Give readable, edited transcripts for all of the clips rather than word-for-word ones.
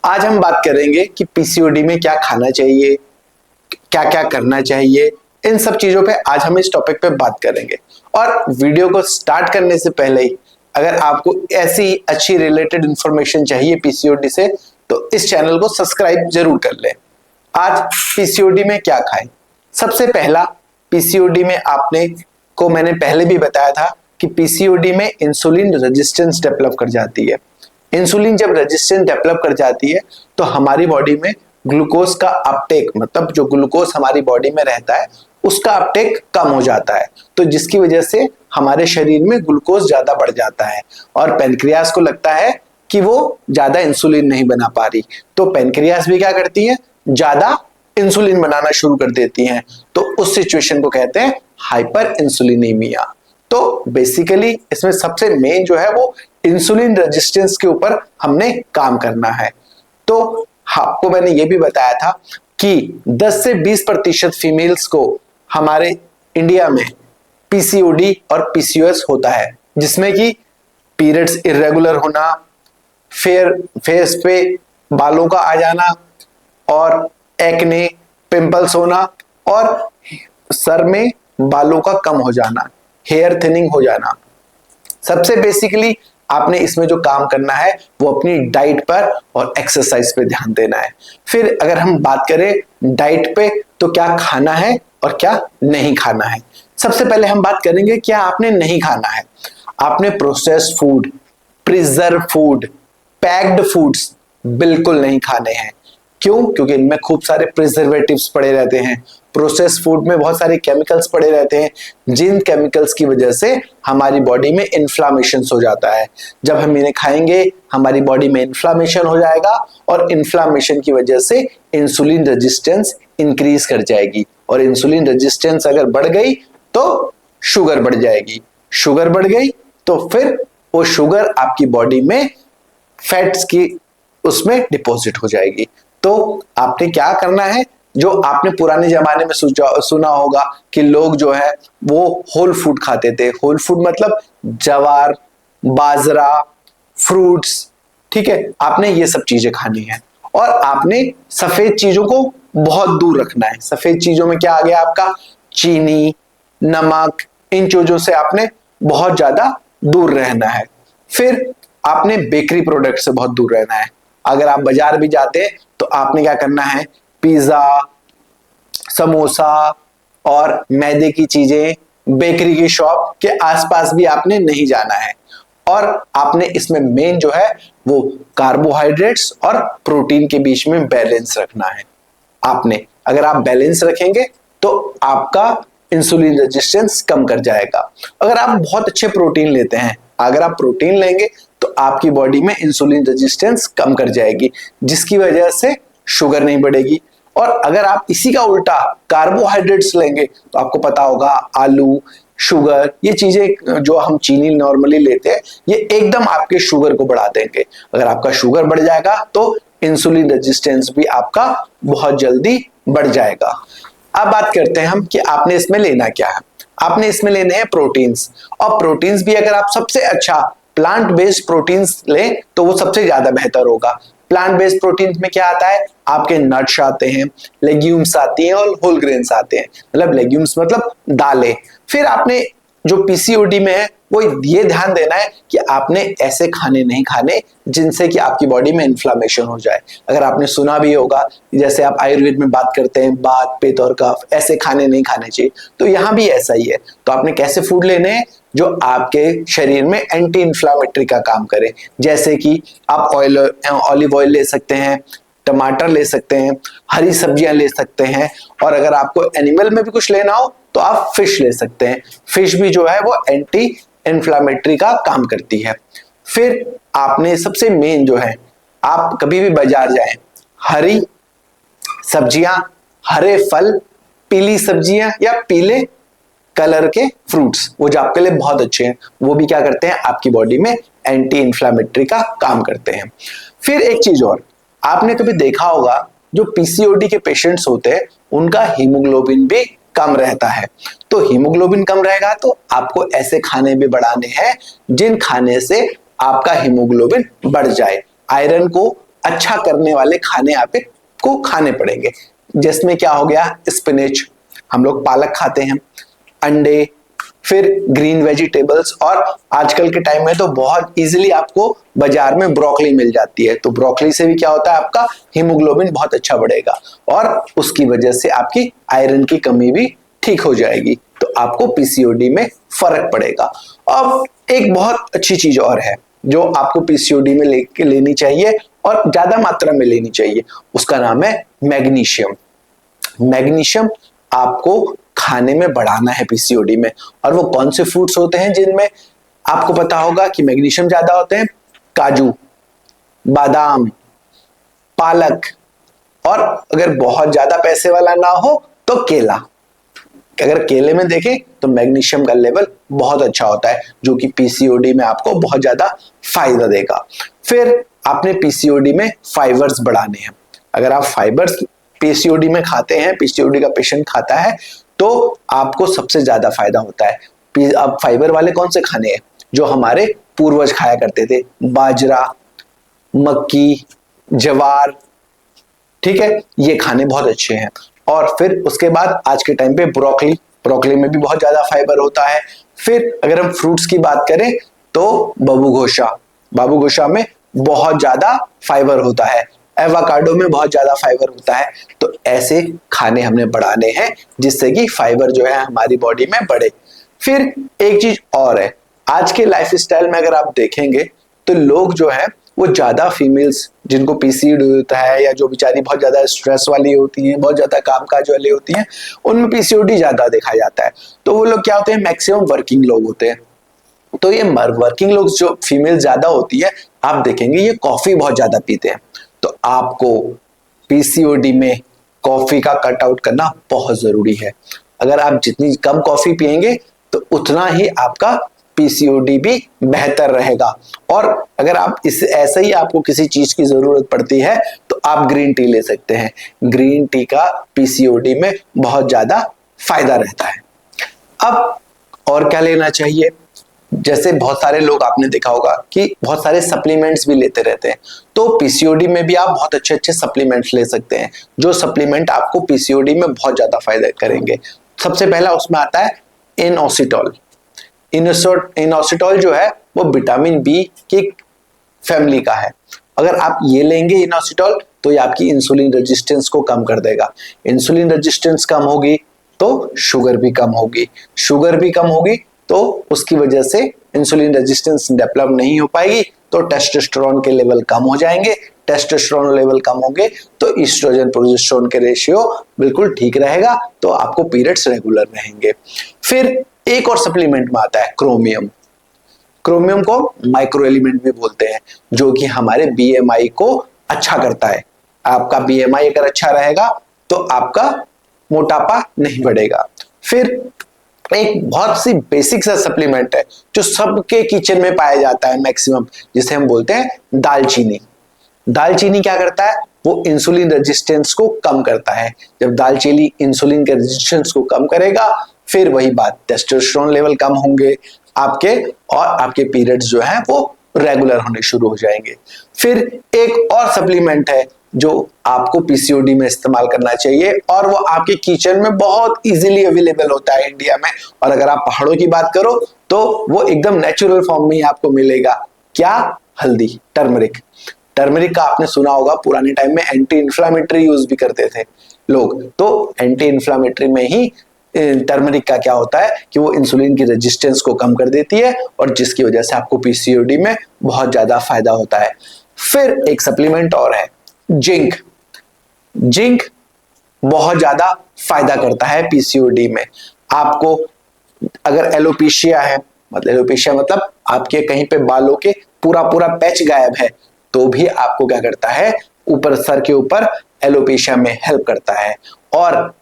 आज हम बात करेंगे कि पीसीओडी में क्या खाना चाहिए, क्या क्या करना चाहिए, इन सब चीजों पे आज हम इस टॉपिक पे बात करेंगे। और वीडियो को स्टार्ट करने से पहले ही अगर आपको ऐसी अच्छी रिलेटेड इंफॉर्मेशन चाहिए पीसीओडी से तो इस चैनल को सब्सक्राइब जरूर कर लें। आज पीसीओडी में क्या खाएं। सबसे पहला, पीसीओडी में मैंने पहले भी बताया था कि पीसीओडी में इंसुलिन रेजिस्टेंस डेवलप कर जाती है। इंसुलिन जब रेजिस्टेंस डेवलप कर जाती है तो हमारी बॉडी में ग्लूकोज का अपटेक, मतलब जो ग्लूकोज हमारी बॉडी में रहता है उसका अपटेक कम हो जाता है, तो जिसकी वजह से हमारे शरीर में ग्लूकोज ज्यादा बढ़ जाता है और पेनक्रियास को लगता है कि वो ज्यादा इंसुलिन नहीं बना पा रही, तो पेनक्रियास भी क्या करती है, ज्यादा इंसुलिन बनाना शुरू कर देती हैं। तो उस सिचुएशन को कहते हैं हाइपर इंसुलिनीमिया। तो बेसिकली इसमें सबसे मेन जो है वो इंसुलिन रेजिस्टेंस के ऊपर हमने काम करना है। तो आपको मैंने ये भी बताया था कि 10 से 20% फीमेल्स को हमारे इंडिया में पीसीओडी और पीसीओएस होता है, जिसमें कि पीरियड्स इरेगुलर होना, फेस पे बालों का आ जाना और एक्ने, पिंपल्स होना और सर में बालों का कम हो जाना, हेयर थिनिंग हो जाना। सबसे बेसिकली आपने इसमें जो काम करना है वो अपनी डाइट पर और एक्सरसाइज पे ध्यान देना है। फिर अगर हम बात करें डाइट पे तो क्या खाना है और क्या नहीं खाना है। सबसे पहले हम बात करेंगे क्या आपने नहीं खाना है। आपने processed food, preserve food, packed foods बिल्कुल नहीं खाने हैं। क्यों? क्योंकि इनमें खूब सारे प्रिजर्वेटिव्स पड़े रहते हैं। प्रोसेस्ड फूड में बहुत सारे केमिकल्स पड़े रहते हैं, जिन केमिकल्स की वजह से हमारी बॉडी में इन्फ्लामेशन हो जाता है। जब हम इन्हें खाएंगे हमारी बॉडी में इन्फ्लामेशन हो जाएगा और इन्फ्लामेशन की वजह से इंसुलिन रेजिस्टेंस इंक्रीज कर जाएगी और इंसुलिन रेजिस्टेंस अगर बढ़ गई तो शुगर बढ़ जाएगी, शुगर बढ़ गई तो फिर वो शुगर आपकी बॉडी में फैट्स की उसमें डिपॉजिट हो जाएगी। तो आपने क्या करना है, जो आपने पुराने जमाने में सुना होगा कि लोग जो है वो होल फूड खाते थे। होल फूड मतलब जवार, बाजरा, फ्रूट्स, ठीक है, आपने ये सब चीजें खानी है और आपने सफेद चीजों को बहुत दूर रखना है। सफेद चीजों में क्या आ गया आपका, चीनी, नमक, इन चीजों से आपने बहुत ज्यादा दूर रहना है। फिर आपने बेकरी प्रोडक्ट से बहुत दूर रहना है। अगर आप बाजार भी जाते हैं तो आपने क्या करना है, पिज्जा, समोसा और मैदे की चीजें, बेकरी की शॉप के आसपास भी आपने नहीं जाना है। और आपने इसमें मेन जो है वो कार्बोहाइड्रेट्स और प्रोटीन के बीच में बैलेंस रखना है। आपने अगर आप बैलेंस रखेंगे तो आपका इंसुलिन रेजिस्टेंस कम कर जाएगा। अगर आप बहुत अच्छे प्रोटीन लेते हैं, अगर आप प्रोटीन लेंगे तो आपकी बॉडी में इंसुलिन रेजिस्टेंस कम कर जाएगी, जिसकी वजह से शुगर नहीं बढ़ेगी। और अगर आप इसी का उल्टा कार्बोहाइड्रेट्स लेंगे तो आपको पता होगा आलू, शुगर, ये चीजें जो हम चीनी नॉर्मली लेते हैं ये एकदम आपके शुगर को बढ़ा देंगे। अगर आपका शुगर बढ़ जाएगा तो इंसुलिन रेजिस्टेंस भी आपका बहुत जल्दी बढ़ जाएगा। अब बात करते हैं हम कि आपने इसमें लेना क्या है। आपने इसमें लेने हैं प्रोटीन्स, और प्रोटीन्स भी अगर आप सबसे अच्छा प्लांट बेस्ड प्रोटीन्स लें तो वो सबसे ज्यादा बेहतर होगा। प्लांट बेस्ड प्रोटीन्स में क्या आता है, आपके नट्स आते हैं, लेग्यूम्स आती हैं और होल ग्रेन्स आते हैं, मतलब लेग्यूम्स मतलब दालें। फिर आपने जो पीसीओडी में है वो ये ध्यान देना है कि आपने ऐसे खाने नहीं खाने जिनसे कि आपकी बॉडी में इन्फ्लामेशन हो जाए। अगर आपने सुना भी होगा जैसे आप आयुर्वेद में बात करते हैं बात, पित्त और कफ, ऐसे खाने नहीं खाने चाहिए, तो यहाँ भी ऐसा ही है। तो आपने कैसे फूड लेने हैं जो आपके शरीर में एंटी इन्फ्लामेटरी का काम करे, जैसे कि आप ऑलिव ऑयल ले सकते हैं, टमाटर ले सकते हैं, हरी सब्जियां ले सकते हैं, और अगर आपको एनिमल में भी कुछ लेना हो तो आप फिश ले सकते हैं। फिश भी जो है वो एंटी इन्फ्लामेटरी का काम करती है। फिर आपने सबसे मेन जो है, आप कभी भी बाजार जाएं, हरी सब्जियां, हरे फल, पीली सब्जियां या पीले कलर के फ्रूट्स, वो जो आपके लिए बहुत अच्छे हैं, वो भी क्या करते हैं, आपकी बॉडी में एंटी इन्फ्लामेटरी का काम करते हैं। फिर एक चीज और, आपने कभी देखा होगा जो पीसीओडी के पेशेंट्स होते हैं उनका हीमोग्लोबिन भी कम रहता है। तो हीमोग्लोबिन कम रहेगा तो आपको ऐसे खाने भी बढ़ाने हैं जिन खाने से आपका हीमोग्लोबिन बढ़ जाए। आयरन को अच्छा करने वाले खाने आपको खाने पड़ेंगे, जिसमें क्या हो गया, स्पिनच, हम लोग पालक खाते हैं, अंडे, फिर ग्रीन वेजिटेबल्स, और आजकल के टाइम में तो बहुत इजीली आपको बाजार में ब्रोकली मिल जाती है। तो ब्रोकली से भी क्या होता है, आपका हीमोग्लोबिन बहुत अच्छा बढ़ेगा और उसकी वजह से आपकी आयरन की कमी भी ठीक हो जाएगी, तो आपको पीसीओडी में फर्क पड़ेगा। अब एक बहुत अच्छी चीज और है जो आपको पीसीओडी में लेनी चाहिए और ज्यादा मात्रा में लेनी चाहिए, उसका नाम है मैग्नीशियम। मैग्नीशियम आपको खाने में बढ़ाना है पीसीओडी में। और वो कौन से फ्रूट्स होते हैं जिनमें आपको पता होगा कि मैग्नीशियम ज्यादा होते हैं? काजू, बादाम, पालक, और अगर बहुत ज्यादा पैसे वाला ना हो तो केला। अगर केले में देखें तो मैग्नीशियम का लेवल बहुत अच्छा होता है, जो कि पीसीओडी में आपको बहुत ज्यादा फायदा देगा। फिर आपने पीसीओडी में फाइबर्स बढ़ाने हैं। अगर आप फाइबर्स पीसीओडी में खाते हैं, पीसीओडी का पेशेंट खाता है, तो आपको सबसे ज्यादा फायदा होता है। अब फाइबर वाले कौन से खाने हैं? जो हमारे पूर्वज खाया करते थे, बाजरा, मक्की, ज्वार, ठीक है, ये खाने बहुत अच्छे हैं। और फिर उसके बाद आज के टाइम पे ब्रोकली, ब्रोकली में भी बहुत ज्यादा फाइबर होता है। फिर अगर हम फ्रूट्स की बात करें तो बाबूगोशा, बाबूगोशा में बहुत ज्यादा फाइबर होता है, एवोकाडो में बहुत ज्यादा फाइबर होता है। तो ऐसे खाने हमने बढ़ाने हैं जिससे कि फाइबर जो है हमारी बॉडी में बढ़े। फिर एक चीज और है, आज के लाइफस्टाइल में अगर आप देखेंगे तो लोग जो है वो ज्यादा फीमेल्स जिनको पीसीओडी होता है, या जो बेचारी बहुत ज्यादा स्ट्रेस वाली होती हैं, बहुत ज्यादा कामकाज वाली होती हैं, उनमें पीसीओडी ज्यादा देखा जाता है। तो वो लोग क्या होते हैं, मैक्सिमम वर्किंग लोग होते हैं। तो ये वर्किंग लोग जो फीमेल ज्यादा होती है, आप देखेंगे ये कॉफी बहुत ज्यादा पीते हैं। तो आपको पीसीओडी में कॉफी का कट आउट करना बहुत जरूरी है। अगर आप जितनी कम कॉफी पिएंगे तो उतना ही आपका पीसीओडी भी बेहतर रहेगा। और अगर आप इस ऐसे ही आपको किसी चीज की जरूरत पड़ती है तो आप ग्रीन टी ले सकते हैं। ग्रीन टी का पीसीओडी में बहुत ज्यादा फायदा रहता है। अब और क्या लेना चाहिए? जैसे बहुत सारे लोग आपने देखा होगा कि बहुत सारे सप्लीमेंट्स भी लेते रहते हैं। तो पीसीओडी में भी आप बहुत अच्छे अच्छे सप्लीमेंट्स ले सकते हैं, जो सप्लीमेंट आपको पीसीओडी में बहुत ज्यादा फायदा करेंगे। सबसे पहला उसमें आता है इनोसिटॉल। इनोसिटॉल जो है वो विटामिन बी की फैमिली का है। अगर आप ये लेंगे इनोसिटॉल तो ये आपकी इंसुलिन रेजिस्टेंस को कम कर देगा। इंसुलिन रेजिस्टेंस कम होगी तो शुगर भी कम होगी, शुगर भी कम होगी तो उसकी वजह से इंसुलिन रेजिस्टेंस डेवलप नहीं हो पाएगी, तो टेस्टोस्टेरोन के लेवल कम हो जाएंगे। टेस्टोस्टेरोन लेवल कम होंगे तो ईस्ट्रोजन प्रोजेस्टेरोन के रेशियो बिल्कुल ठीक रहेगा, तो आपको पीरियड्स रेगुलर रहेंगे। फिर एक और सप्लीमेंट में आता है क्रोमियम। क्रोमियम को माइक्रो एलिमेंट भी बोलते हैं, जो कि हमारे बीएमआई को अच्छा करता है। आपका बीएमआई अगर अच्छा रहेगा तो आपका मोटापा नहीं बढ़ेगा। फिर एक बहुत सी बेसिक सा सप्लीमेंट है जो सबके किचन में पाया जाता है मैक्सिमम, जिसे हम बोलते हैं दालचीनी। दालचीनी क्या करता है? वो इंसुलिन रेजिस्टेंस को कम करता है। जब दालचीनी इंसुलिन के रेजिस्टेंस को कम करेगा, फिर वही बात, टेस्टोस्टेरोन लेवल कम होंगे आपके, और आपके पीरियड्स जो है वो रेगुलर होने शुरू हो जाएंगे। फिर एक और सप्लीमेंट है जो आपको पीसीओडी में इस्तेमाल करना चाहिए, और वो आपके किचन में बहुत इजीली अवेलेबल होता है इंडिया में। और अगर आप पहाड़ों की बात करो तो वो एकदम नेचुरल फॉर्म में ही आपको मिलेगा। क्या? हल्दी, टर्मरिक। टर्मरिक का आपने सुना होगा, पुराने टाइम में एंटी इंफ्लामेटरी यूज भी करते थे लोग। तो एंटी इंफ्लामेटरी में ही टर्मरिक का क्या होता है कि वो इंसुलिन की रेजिस्टेंस को कम कर देती है, और जिसकी वजह से आपको पीसीओडी में बहुत ज्यादा फायदा होता है। फिर एक सप्लीमेंट और है जिंक। जिंक बहुत ज्यादा फायदा करता है पीसीओडी में। आपको अगर एलोपेशिया है, मतलब एलोपेशिया मतलब आपके कहीं पे बालों के पूरा पूरा पैच गायब है, तो भी आपको क्या करता है, ऊपर सर के ऊपर एलोपेशिया में हेल्प करता है। और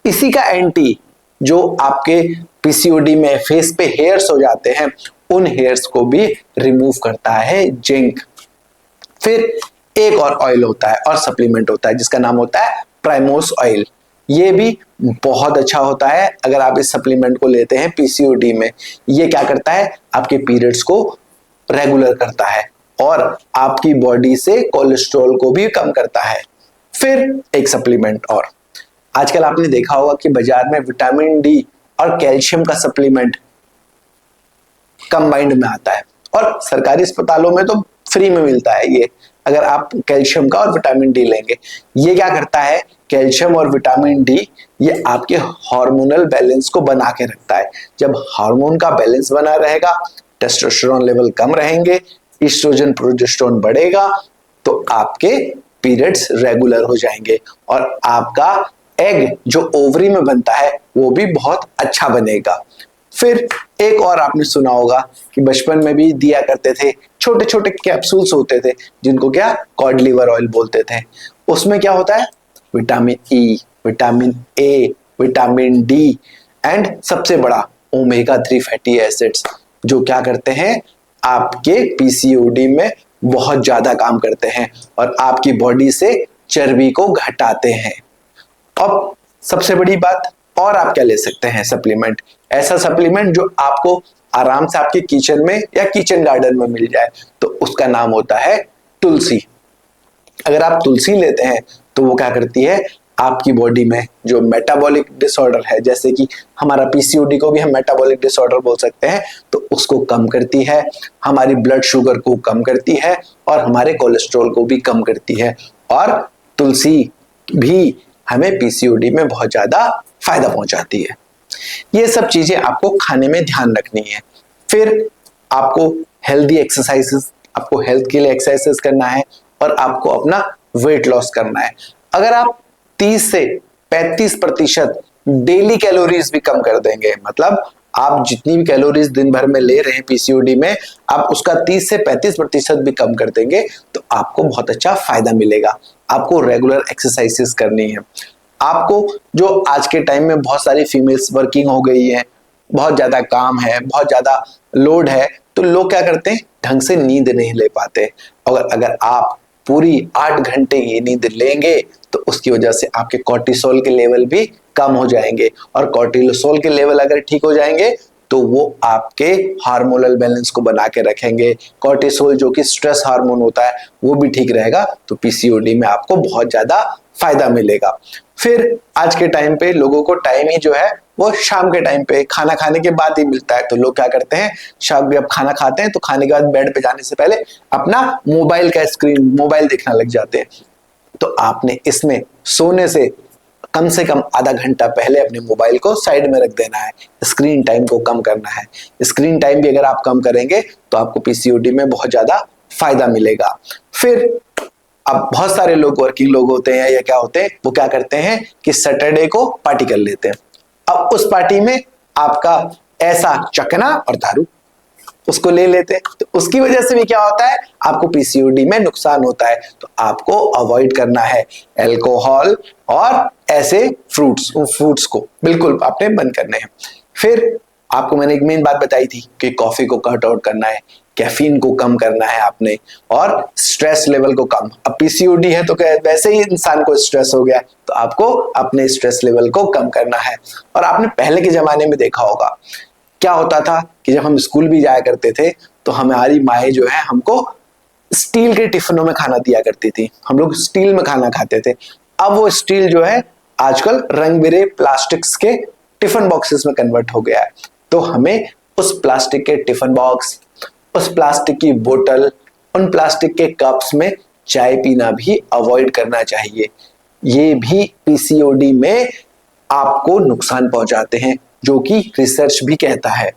इसी का एंटी जो आपके पीसीओडी में फेस पे हेयर्स हो जाते हैं, उन हेयर्स को भी रिमूव करता है जिंक। फिर एक और ऑयल होता है और सप्लीमेंट होता है जिसका नाम होता है प्राइमोस ऑयल। ये भी बहुत अच्छा होता है अगर आप इस सप्लीमेंट को लेते हैं पीसीओडी में। ये क्या करता है? आपके पीरियड्स को रेगुलर करता है, और आपकी बॉडी से कोलेस्ट्रॉल को भी कम करता है। फिर एक सप्लीमेंट और, आजकल आपने देखा होगा कि बाजार में विटामिन डी और कैल्शियम का सप्लीमेंट कंबाइंड में आता है और सरकारी अस्पतालों में तो फ्री में मिलता है ये, अगर आप कैल्शियम का और विटामिन डी लेंगे। ये क्या करता है, कैल्शियम और विटामिन डी ये आपके हार्मोनल बैलेंस को बना के रखता है। जब हार्मोन का बैलेंस बना रहेगा, टेस्टोस्टेरोन लेवल कम रहेंगे, एस्ट्रोजन प्रोजेस्टेरोन बढ़ेगा, तो आपके पीरियड्स रेगुलर हो जाएंगे और आपका एग जो ओवरी में बनता है वो भी बहुत अच्छा बनेगा। फिर एक और आपने सुना होगा कि बचपन में भी दिया करते थे, छोटे छोटे कैप्सूल्स होते थे जिनको क्या कॉड लिवर ऑयल बोलते थे। उसमें क्या होता है, vitamin E, vitamin A, vitamin D and सबसे बड़ा ओमेगा 3 फैटी एसिड्स, जो क्या करते हैं आपके पीसीओडी में बहुत ज्यादा काम करते हैं और आपकी बॉडी से चर्बी को घटाते हैं। अब सबसे बड़ी बात, और आप क्या ले सकते हैं सप्लीमेंट, ऐसा सप्लीमेंट जो आपको आराम से आपके किचन में या किचन गार्डन में मिल जाए, तो उसका नाम होता है तुलसी। अगर आप तुलसी लेते हैं तो वो क्या करती है, आपकी बॉडी में जो मेटाबॉलिक डिसऑर्डर है, जैसे कि हमारा पीसीओडी को भी हम मेटाबॉलिक डिसऑर्डर बोल सकते हैं, तो उसको कम करती है, हमारी ब्लड शुगर को कम करती है और हमारे कोलेस्ट्रॉल को भी कम करती है। और तुलसी भी हमें पीसीओडी में बहुत ज्यादा फायदा पहुंचाती है। ये सब चीजें आपको खाने में ध्यान रखनी है। फिर आपको हेल्दी एक्सरसाइजेस, आपको हेल्थ के लिए एक्सरसाइजेस करना है और आपको अपना वेट लॉस करना है। अगर आप 30 से 35% डेली कैलोरीज भी कम कर देंगे, मतलब आप जितनी भी कैलोरीज दिन भर में ले रहे हैं पीसीओडी में, आप उसका 30 से 35% भी कम कर देंगे तो आपको बहुत अच्छा फायदा मिलेगा। आपको रेगुलर एक्सरसाइजेस करनी है। आपको जो आज के टाइम में बहुत सारी फीमेल्स वर्किंग हो गई है, बहुत ज्यादा काम है, बहुत ज्यादा लोड है, तो लोग क्या करते हैं, ढंग से नींद नहीं ले पाते। और अगर आप पूरी 8 घंटे की नींद लेंगे तो उसकी वजह से आपके कॉर्टिसोल के लेवल भी कम हो जाएंगे और कॉर्टिसोल के लेवल अगर ठीक हो जाएंगे तो वो आपके हार्मोनल बैलेंस को बना के रखेंगे। कॉर्टिसोल जो कि स्ट्रेस हार्मोन होता है वो भी ठीक रहेगा, तो पीसीओडी में आपको बहुत ज्यादा फायदा मिलेगा। फिर आज के टाइम पे लोगों को टाइम ही जो है वो शाम के टाइम पे खाना खाने के बाद ही मिलता है, तो लोग क्या करते हैं, शाम जब खाना खाते हैं तो खाने के बाद बेड पे जाने से पहले अपना मोबाइल का स्क्रीन, मोबाइल देखने लग जाते हैं। तो आपने इसमें सोने से कम आधा घंटा पहले अपने मोबाइल को साइड में रख देना है, स्क्रीन टाइम को कम करना है। स्क्रीन टाइम भी अगर आप कम करेंगे तो आपको पीसीओडी में बहुत ज्यादा फायदा मिलेगा। फिर अब बहुत सारे लोग वर्किंग लोग होते हैं या क्या होते हैं, वो क्या करते हैं कि सैटरडे को पार्टी कर लेते हैं। अब उस पार्टी में आपका ऐसा चकना और दारू उसको ले लेते हैं, तो उसकी वजह से भी क्या होता है, आपको पीसीओडी में नुकसान होता है। तो आपको अवॉइड करना है अल्कोहल और ऐसे फ्रूट्स को बिल्कुल आपने बंद करने हैं। फिर आपको मैंने एक मेन बात बताई थी कि कॉफी को कट आउट करना है, कैफीन को कम करना है आपने, और स्ट्रेस लेवल को कम। अब पीसीओडी है तो वैसे ही इंसान को स्ट्रेस हो गया, तो आपको अपने स्ट्रेस लेवल को कम करना है। और आपने पहले के जमाने में देखा होगा क्या होता था कि जब हम स्कूल भी जाया करते थे तो हमारी माएँ जो है हमको स्टील के टिफिनों में खाना दिया करती थी, हम लोग स्टील में खाना खाते थे। अब वो स्टील जो है आजकल रंग बिरंगे प्लास्टिक्स के टिफिन बॉक्सेस में कन्वर्ट हो गया है। तो हमें उस प्लास्टिक के टिफिन बॉक्स, उस प्लास्टिक की बोतल, उन प्लास्टिक के कप्स में चाय पीना भी अवॉइड करना चाहिए। ये भी पीसीओडी में आपको नुकसान पहुंचाते हैं, जो कि रिसर्च भी कहता है।